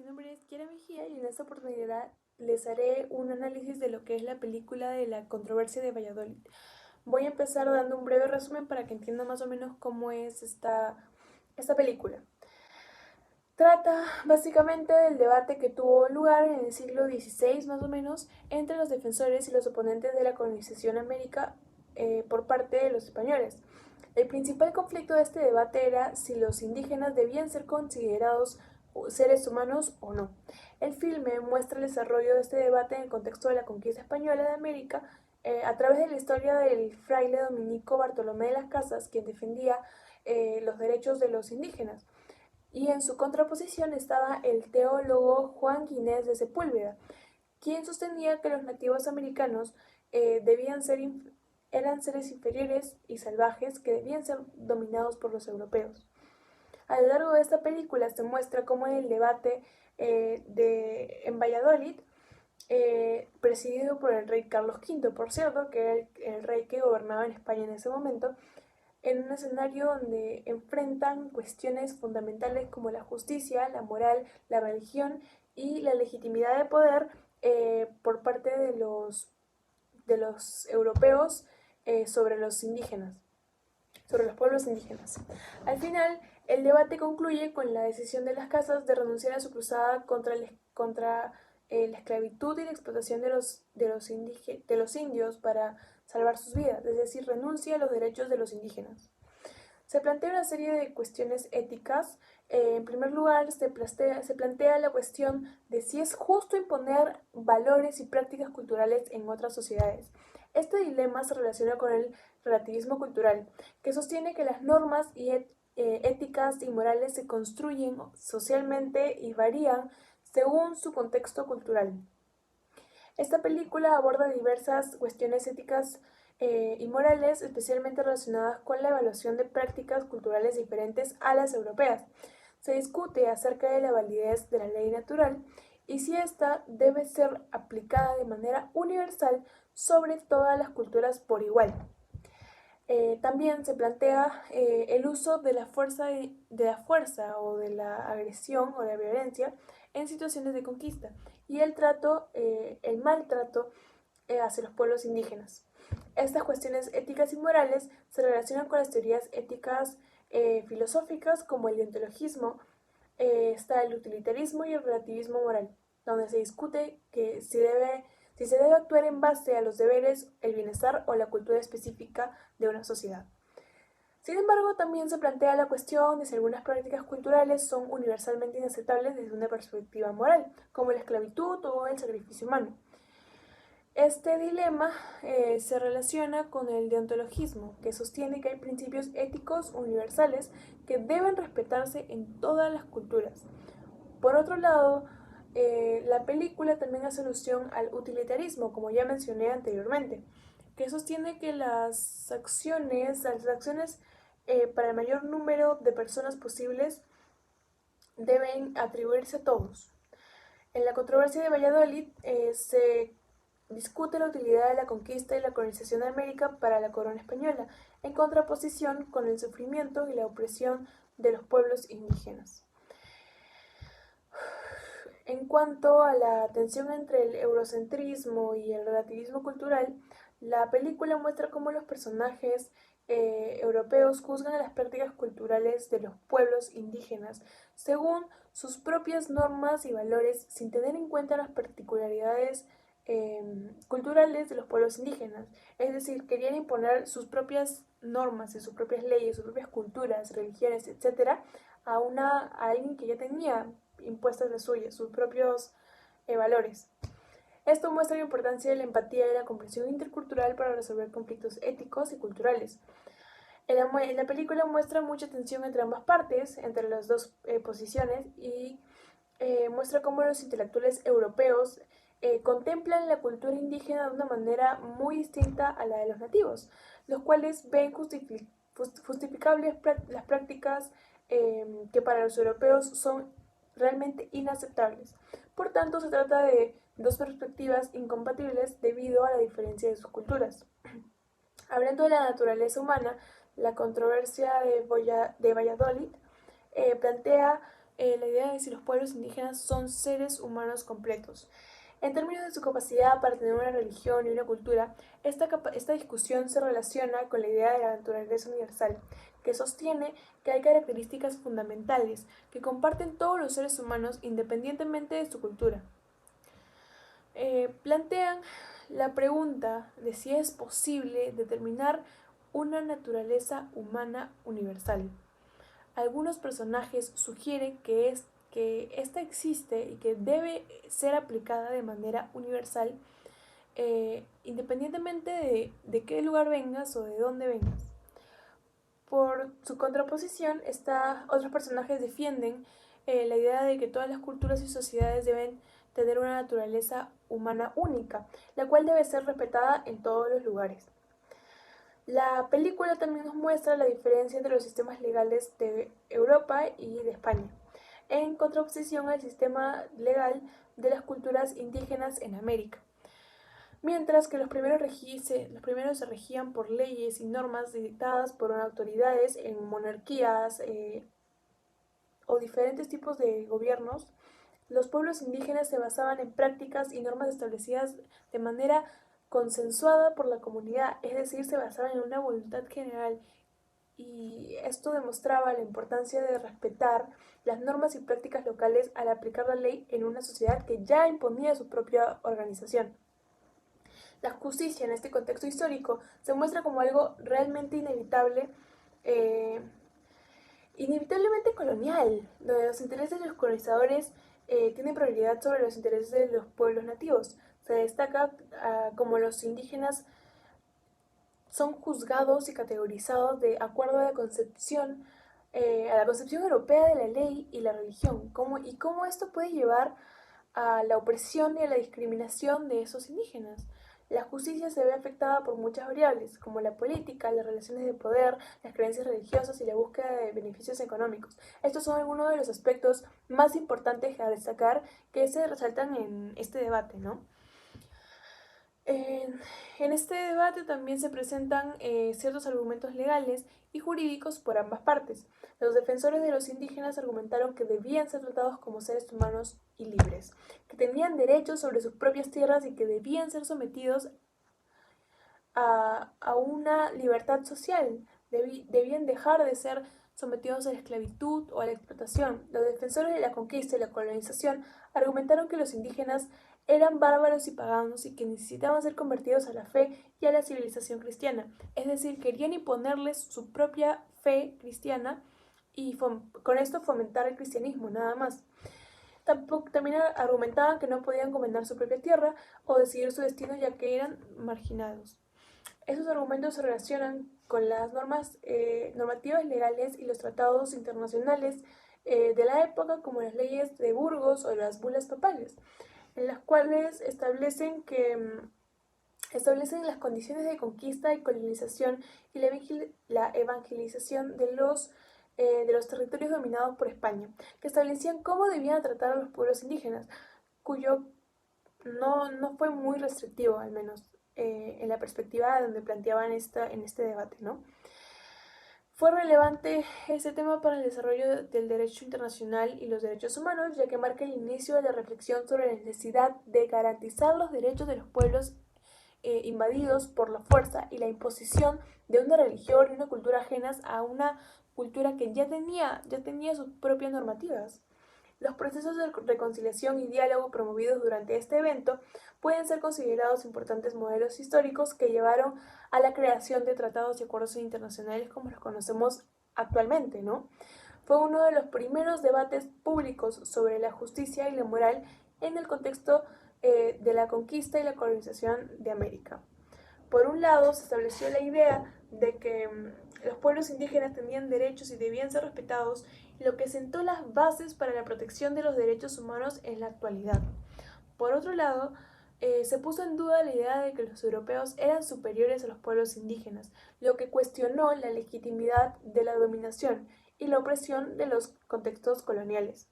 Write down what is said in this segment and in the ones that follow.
nombre es Kiara Mejía y en esta oportunidad les haré un análisis de lo que es la película de la controversia de Valladolid. Voy a empezar dando un breve resumen para que entiendan más o menos cómo es esta película. Trata básicamente del debate que tuvo lugar en el siglo XVI más o menos entre los defensores y los oponentes de la colonización América por parte de los españoles. El principal conflicto de este debate era si los indígenas debían ser considerados seres humanos o no. El filme muestra el desarrollo de este debate en el contexto de la conquista española de América a través de la historia del fraile dominico Bartolomé de las Casas, quien defendía los derechos de los indígenas. Y en su contraposición estaba el teólogo Juan Ginés de Sepúlveda, quien sostenía que los nativos americanos debían ser eran seres inferiores y salvajes que debían ser dominados por los europeos. A lo largo de esta película se muestra cómo el debate en Valladolid, presidido por el rey Carlos V, por cierto, que era el rey que gobernaba en España en ese momento, en un escenario donde enfrentan cuestiones fundamentales como la justicia, la moral, la religión y la legitimidad de poder por parte de los europeos sobre los indígenas, sobre los pueblos indígenas. Al final, el debate concluye con la decisión de las casas de renunciar a su cruzada contra la esclavitud y la explotación de los indios para salvar sus vidas, es decir, renuncia a los derechos de los indígenas. Se plantea una serie de cuestiones éticas. En primer lugar, se plantea la cuestión de si es justo imponer valores y prácticas culturales en otras sociedades. Este dilema se relaciona con el relativismo cultural, que sostiene que las normas éticas y morales se construyen socialmente y varían según su contexto cultural. Esta película aborda diversas cuestiones éticas y morales, especialmente relacionadas con la evaluación de prácticas culturales diferentes a las europeas. Se discute acerca de la validez de la ley natural y si ésta debe ser aplicada de manera universal sobre todas las culturas por igual. También se plantea el uso de la fuerza o de la agresión o la violencia en situaciones de conquista y el maltrato hacia los pueblos indígenas. Estas cuestiones éticas y morales se relacionan con las teorías éticas filosóficas como el deontologismo, está el utilitarismo y el relativismo moral, donde se discute que si se debe actuar en base a los deberes, el bienestar o la cultura específica de una sociedad. Sin embargo, también se plantea la cuestión de si algunas prácticas culturales son universalmente inaceptables desde una perspectiva moral, como la esclavitud o el sacrificio humano. Este dilema se relaciona con el deontologismo, que sostiene que hay principios éticos universales que deben respetarse en todas las culturas. Por otro lado, la película también hace alusión al utilitarismo, como ya mencioné anteriormente, que sostiene que las acciones para el mayor número de personas posibles deben atribuirse a todos. En la controversia de Valladolid se discute la utilidad de la conquista y la colonización de América para la corona española, en contraposición con el sufrimiento y la opresión de los pueblos indígenas. En cuanto a la tensión entre el eurocentrismo y el relativismo cultural, la película muestra cómo los personajes europeos juzgan las prácticas culturales de los pueblos indígenas según sus propias normas y valores sin tener en cuenta las particularidades culturales de los pueblos indígenas. Es decir, querían imponer sus propias normas y sus propias leyes, sus propias culturas, religiones, etcétera, a alguien que ya tenía impuestas las suyas, sus propios valores. Esto muestra la importancia de la empatía y la comprensión intercultural para resolver conflictos éticos y culturales. En la película muestra mucha tensión entre ambas partes, entre las dos posiciones, y muestra cómo los intelectuales europeos contemplan la cultura indígena de una manera muy distinta a la de los nativos, los cuales ven justificables las prácticas que para los europeos son realmente inaceptables. Por tanto, se trata de dos perspectivas incompatibles debido a la diferencia de sus culturas. Hablando de la naturaleza humana, la controversia de Valladolid plantea la idea de si los pueblos indígenas son seres humanos completos. En términos de su capacidad para tener una religión y una cultura, esta discusión se relaciona con la idea de la naturaleza universal, que sostiene que hay características fundamentales que comparten todos los seres humanos independientemente de su cultura. Plantean la pregunta de si es posible determinar una naturaleza humana universal. Algunos personajes sugieren que esta existe y que debe ser aplicada de manera universal, independientemente de qué lugar vengas o de dónde vengas. Por su contraposición, otros personajes defienden la idea de que todas las culturas y sociedades deben tener una naturaleza humana única, la cual debe ser respetada en todos los lugares. La película también nos muestra la diferencia entre los sistemas legales de Europa y de España, en contraposición al sistema legal de las culturas indígenas en América. Mientras que los primeros se regían por leyes y normas dictadas por autoridades en monarquías o diferentes tipos de gobiernos, los pueblos indígenas se basaban en prácticas y normas establecidas de manera consensuada por la comunidad, es decir, se basaban en una voluntad general, y esto demostraba la importancia de respetar las normas y prácticas locales al aplicar la ley en una sociedad que ya imponía su propia organización. La justicia en este contexto histórico se muestra como algo realmente inevitablemente colonial, donde los intereses de los colonizadores tienen prioridad sobre los intereses de los pueblos nativos. Se destaca como los indígenas son juzgados y categorizados de acuerdo a la concepción europea de la ley y la religión, y cómo esto puede llevar a la opresión y a la discriminación de esos indígenas. La justicia se ve afectada por muchas variables, como la política, las relaciones de poder, las creencias religiosas y la búsqueda de beneficios económicos. Estos son algunos de los aspectos más importantes a destacar que se resaltan en este debate, ¿no? En este debate también se presentan ciertos argumentos legales y jurídicos por ambas partes. Los defensores de los indígenas argumentaron que debían ser tratados como seres humanos y libres, que tenían derechos sobre sus propias tierras y que debían ser sometidos a una libertad social, debían dejar de ser sometidos a la esclavitud o a la explotación. Los defensores de la conquista y la colonización argumentaron que los indígenas eran bárbaros y paganos y que necesitaban ser convertidos a la fe y a la civilización cristiana, es decir, querían imponerles su propia fe cristiana y con esto fomentar el cristianismo, nada más. También argumentaban que no podían gobernar su propia tierra o decidir su destino ya que eran marginados. Esos argumentos se relacionan con las normativas legales y los tratados internacionales de la época, como las leyes de Burgos o las bulas papales, en las cuales establecen las condiciones de conquista y colonización y la evangelización de los territorios dominados por España, que establecían cómo debían tratar a los pueblos indígenas, cuyo no fue muy restrictivo, al menos en la perspectiva donde planteaban en este debate, ¿no? Fue relevante ese tema para el desarrollo del derecho internacional y los derechos humanos, ya que marca el inicio de la reflexión sobre la necesidad de garantizar los derechos de los pueblos invadidos por la fuerza y la imposición de una religión y una cultura ajenas a una cultura que ya tenía sus propias normativas. Los procesos de reconciliación y diálogo promovidos durante este evento pueden ser considerados importantes modelos históricos que llevaron a la creación de tratados y acuerdos internacionales como los conocemos actualmente, ¿no? Fue uno de los primeros debates públicos sobre la justicia y la moral en el contexto de la conquista y la colonización de América. Por un lado, se estableció la idea de que los pueblos indígenas tenían derechos y debían ser respetados, lo que sentó las bases para la protección de los derechos humanos en la actualidad. Por otro lado, se puso en duda la idea de que los europeos eran superiores a los pueblos indígenas, lo que cuestionó la legitimidad de la dominación y la opresión de los contextos coloniales.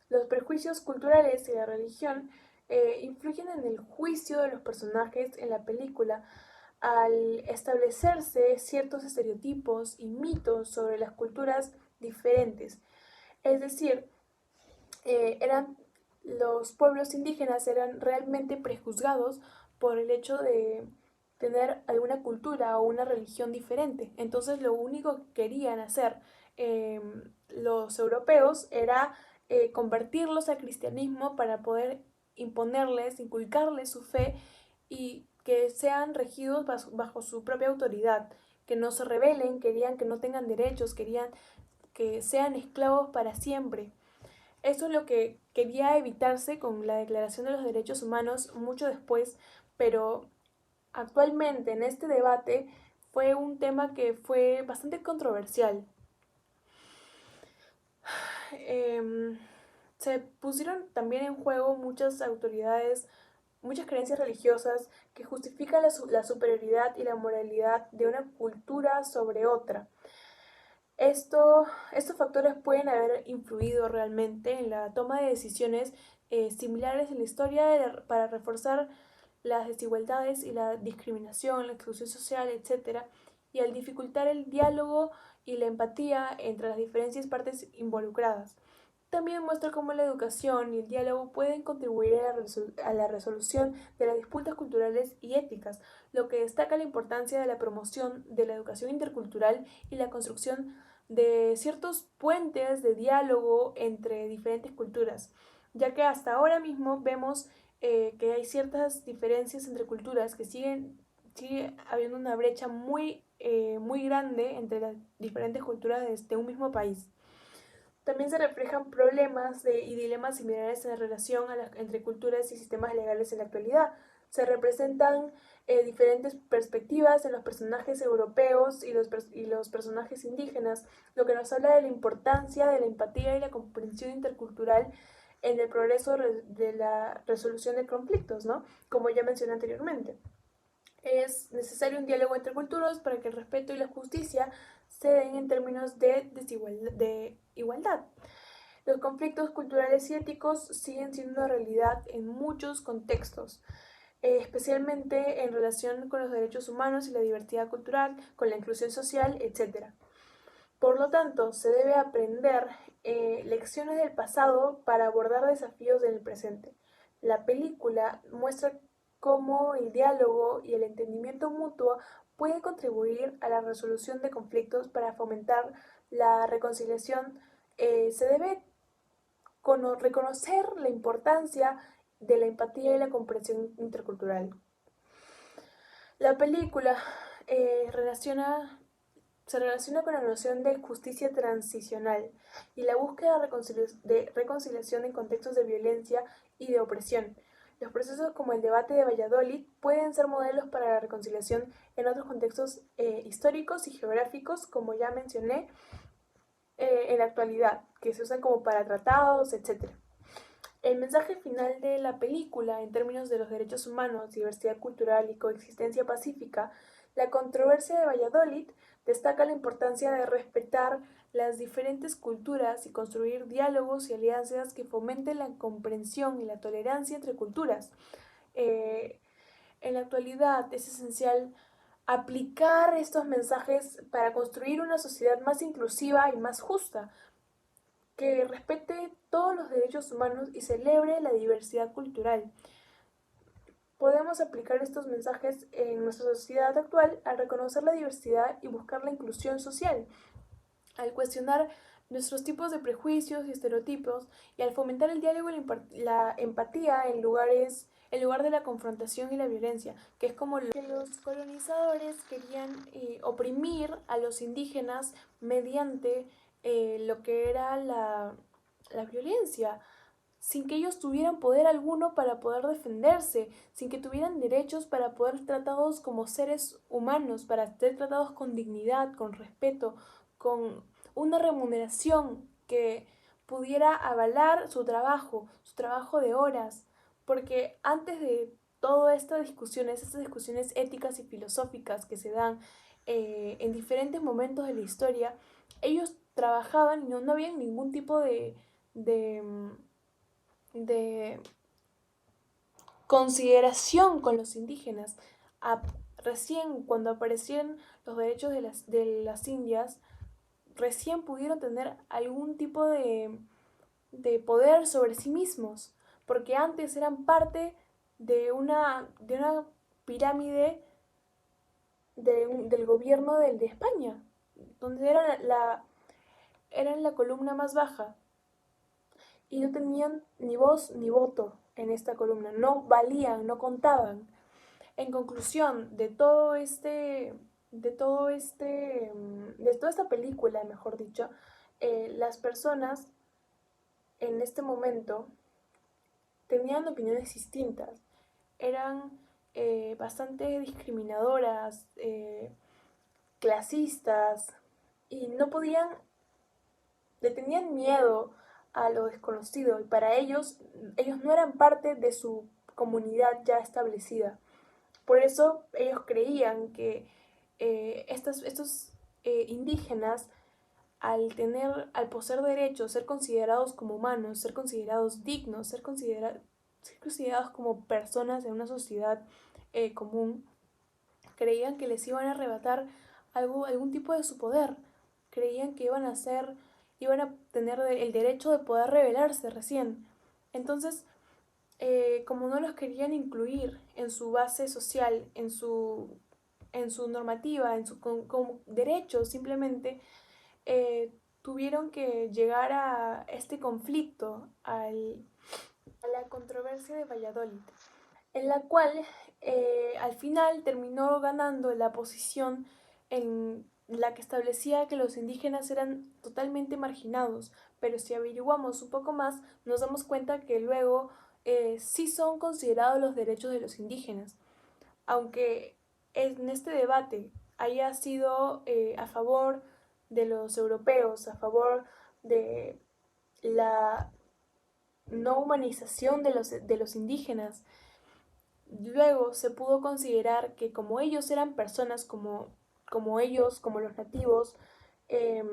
Los prejuicios culturales y la religión influyen en el juicio de los personajes en la película, al establecerse ciertos estereotipos y mitos sobre las culturas diferentes. Es decir, los pueblos indígenas eran realmente prejuzgados por el hecho de tener alguna cultura o una religión diferente. Entonces lo único que querían hacer eh, los europeos era convertirlos al cristianismo para poder imponerles, inculcarles su fe y que sean regidos bajo su propia autoridad, que no se rebelen, querían que no tengan derechos, querían que sean esclavos para siempre. Eso es lo que quería evitarse con la Declaración de los Derechos Humanos mucho después, pero actualmente en este debate fue un tema que fue bastante controversial. Eh, Se pusieron también en juego muchas autoridades, muchas creencias religiosas que justifican la superioridad y la moralidad de una cultura sobre otra. Estos factores pueden haber influido realmente en la toma de decisiones similares en la historia para reforzar las desigualdades y la discriminación, la exclusión social, etcétera, y al dificultar el diálogo y la empatía entre las diferentes partes involucradas. También muestra cómo la educación y el diálogo pueden contribuir a la resolución de las disputas culturales y éticas, lo que destaca la importancia de la promoción de la educación intercultural y la construcción de ciertos puentes de diálogo entre diferentes culturas, ya que hasta ahora mismo vemos que hay ciertas diferencias entre culturas que sigue habiendo una brecha muy grande entre las diferentes culturas de un mismo país. También se reflejan problemas y dilemas similares en la relación entre culturas y sistemas legales en la actualidad. Se representan diferentes perspectivas en los personajes europeos y los personajes indígenas, lo que nos habla de la importancia de la empatía y la comprensión intercultural en el progreso de la resolución de conflictos, ¿no? Como ya mencioné anteriormente. Es necesario un diálogo entre culturas para que el respeto y la justicia se den en términos de igualdad. Los conflictos culturales y éticos siguen siendo una realidad en muchos contextos, especialmente en relación con los derechos humanos y la diversidad cultural, con la inclusión social, etc. Por lo tanto, se debe aprender lecciones del pasado para abordar desafíos del presente. La película muestra cómo el diálogo y el entendimiento mutuo pueden contribuir a la resolución de conflictos para fomentar la reconciliación. Se debe reconocer la importancia de la empatía y la comprensión intercultural. La película se relaciona con la noción de justicia transicional y la búsqueda de reconciliación en contextos de violencia y de opresión. Los procesos como el debate de Valladolid pueden ser modelos para la reconciliación en otros contextos históricos y geográficos, como ya mencioné, en la actualidad, que se usan como para tratados, etc. El mensaje final de la película, en términos de los derechos humanos, diversidad cultural y coexistencia pacífica, la controversia de Valladolid destaca la importancia de respetar las diferentes culturas y construir diálogos y alianzas que fomenten la comprensión y la tolerancia entre culturas. Eh, en la actualidad es esencial aplicar estos mensajes para construir una sociedad más inclusiva y más justa, que respete todos los derechos humanos y celebre la diversidad cultural. Podemos aplicar estos mensajes en nuestra sociedad actual al reconocer la diversidad y buscar la inclusión social, al cuestionar nuestros tipos de prejuicios y estereotipos y al fomentar el diálogo y la empatía en lugar de la confrontación y la violencia, que es como lo que los colonizadores querían oprimir a los indígenas mediante lo que era la violencia, sin que ellos tuvieran poder alguno para poder defenderse, sin que tuvieran derechos para poder ser tratados como seres humanos, para ser tratados con dignidad, con respeto, con una remuneración que pudiera avalar su trabajo de horas, porque antes de todas estas discusiones éticas y filosóficas que se dan en diferentes momentos de la historia, ellos trabajaban y no había ningún tipo de, de consideración con los indígenas. Recién cuando aparecieron los derechos de las indias, recién pudieron tener algún tipo de poder sobre sí mismos, porque antes eran parte de una pirámide del gobierno de España, donde eran la columna más baja y no tenían ni voz ni voto en esta columna, no valían, no contaban. En conclusión, de toda esta película, mejor dicho, las personas en este momento tenían opiniones distintas, eran bastante discriminadoras, clasistas, y no podían, le tenían miedo a lo desconocido, y para ellos no eran parte de su comunidad ya establecida. Por eso ellos creían que estos indígenas, al poseer derechos, ser considerados como humanos, ser considerados dignos, ser considerados como personas en una sociedad común, creían que les iban a arrebatar algún tipo de su poder. Creían que iban a tener el derecho de poder rebelarse recién. Entonces, como no los querían incluir en su base social, en su normativa, como derechos, simplemente tuvieron que llegar a este conflicto, a la controversia de Valladolid, en la cual al final terminó ganando la posición en la que establecía que los indígenas eran totalmente marginados, pero si averiguamos un poco más nos damos cuenta que luego sí son considerados los derechos de los indígenas, aunque en este debate haya sido a favor de los europeos, a favor de la no humanización de los indígenas. Luego se pudo considerar que como ellos eran personas como ellos, como los nativos, eh,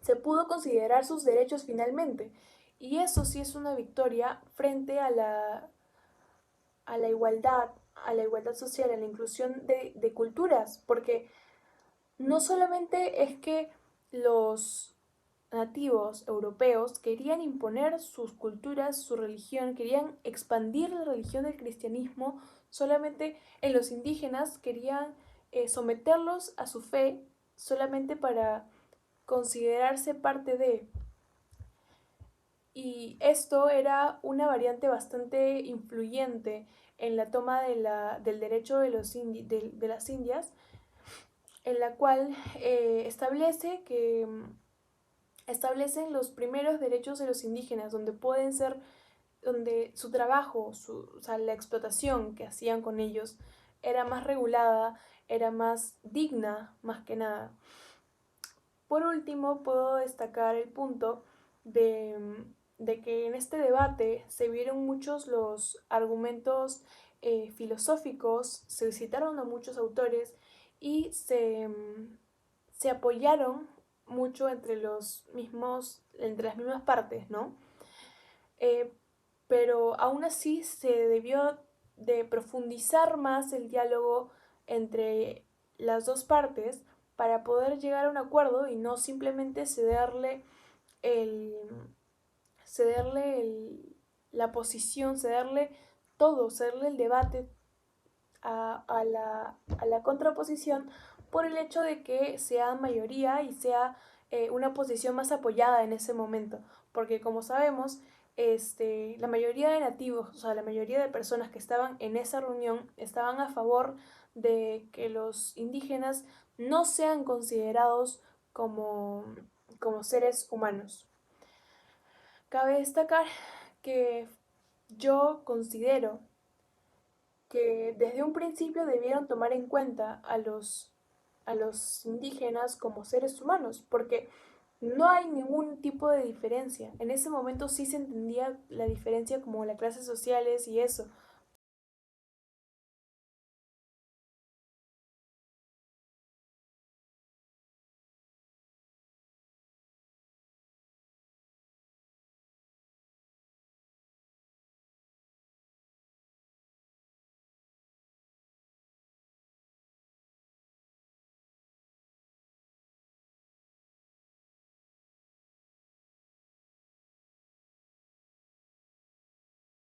se pudo considerar sus derechos finalmente. Y eso sí es una victoria frente a la igualdad social, a la inclusión de culturas, porque no solamente es que los nativos europeos querían imponer sus culturas, su religión, querían expandir la religión del cristianismo solamente en los indígenas, querían someterlos a su fe solamente para considerarse parte de. Y esto era una variante bastante influyente en la toma del derecho de las Indias, en la cual establecen los primeros derechos de los indígenas, donde su trabajo, o sea, la explotación que hacían con ellos era más regulada, era más digna, más que nada. Por último, puedo destacar el punto de que en este debate se vieron muchos los argumentos filosóficos, se citaron a muchos autores y se apoyaron mucho entre entre las mismas partes, ¿no? Eh, pero aún así se debió de profundizar más el diálogo entre las dos partes para poder llegar a un acuerdo y no simplemente el, la posición, cederle el debate a la contraposición por el hecho de que sea mayoría y sea una posición más apoyada en ese momento. Porque como sabemos, la mayoría de nativos, o sea, la mayoría de personas que estaban en esa reunión estaban a favor de que los indígenas no sean considerados como seres humanos. Cabe destacar que yo considero que desde un principio debieron tomar en cuenta a los indígenas como seres humanos, porque no hay ningún tipo de diferencia. En ese momento sí se entendía la diferencia como las clases sociales y eso,